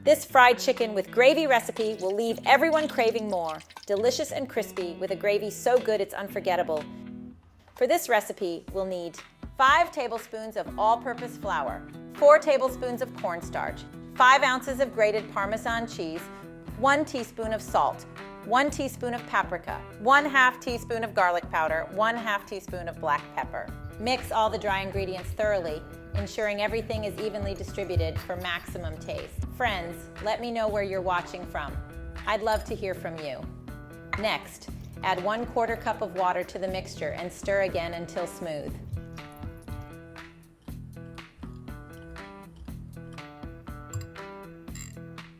This fried chicken with gravy recipe will leave everyone craving more. Delicious and crispy with a gravy so good it's unforgettable. For this recipe, we'll need 5 tablespoons of all-purpose flour, 4 tablespoons of cornstarch, 5 ounces of grated Parmesan cheese, 1 teaspoon of salt, 1 teaspoon of paprika, 1/2 teaspoon of garlic powder, 1/2 teaspoon of black pepper. Mix all the dry ingredients thoroughly, ensuring everything is evenly distributed for maximum taste. Friends, let me know where you're watching from. I'd love to hear from you. Next, add 1/4 cup of water to the mixture and stir again until smooth.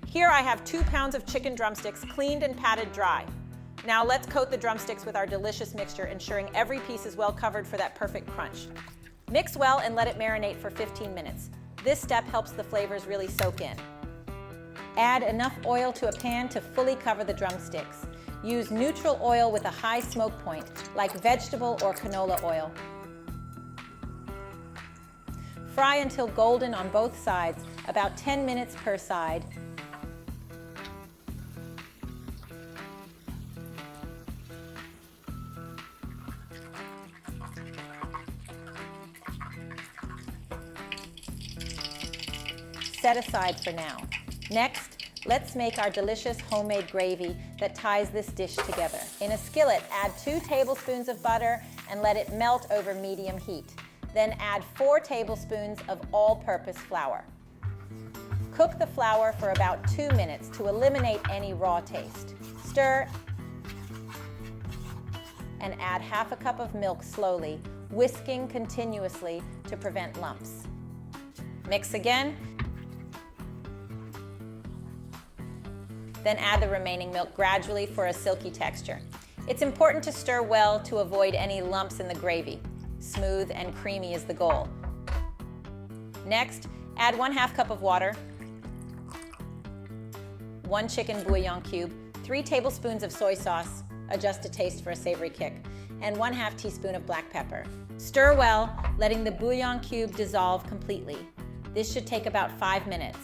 Here I have 2 pounds of chicken drumsticks cleaned and patted dry. Now let's coat the drumsticks with our delicious mixture, ensuring every piece is well covered for that perfect crunch. Mix well and let it marinate for 15 minutes. This step helps the flavors really soak in. Add enough oil to a pan to fully cover the drumsticks. Use neutral oil with a high smoke point, like vegetable or canola oil. Fry until golden on both sides, about 10 minutes per side. Set aside for now. Next, let's make our delicious homemade gravy that ties this dish together. In a skillet, add 2 tablespoons of butter and let it melt over medium heat. Then add 4 tablespoons of all-purpose flour. Cook the flour for about 2 minutes to eliminate any raw taste. Stir and add 1/2 cup of milk slowly, whisking continuously to prevent lumps. Mix again. Then add the remaining milk gradually for a silky texture. It's important to stir well to avoid any lumps in the gravy. Smooth and creamy is the goal. Next, add 1/2 cup of water, 1 chicken bouillon cube, 3 tablespoons of soy sauce, adjust to taste for a savory kick, and 1/2 teaspoon of black pepper. Stir well, letting the bouillon cube dissolve completely. This should take about 5 minutes.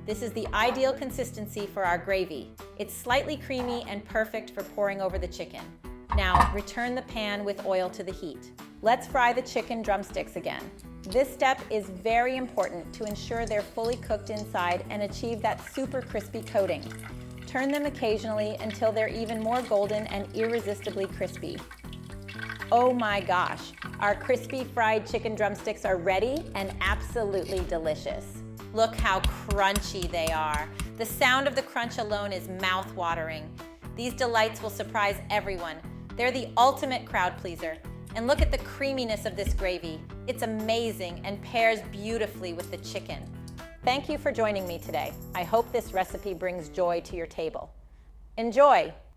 This is the ideal consistency for our gravy. It's slightly creamy and perfect for pouring over the chicken. Now, return the pan with oil to the heat. Let's fry the chicken drumsticks again. This step is very important to ensure they're fully cooked inside and achieve that super crispy coating. Turn them occasionally until they're even more golden and irresistibly crispy. Oh my gosh, our crispy fried chicken drumsticks are ready and absolutely delicious. Look how crunchy they are. The sound of the crunch alone is mouth-watering. These delights will surprise everyone. They're the ultimate crowd pleaser. And look at the creaminess of this gravy. It's amazing and pairs beautifully with the chicken. Thank you for joining me today. I hope this recipe brings joy to your table. Enjoy!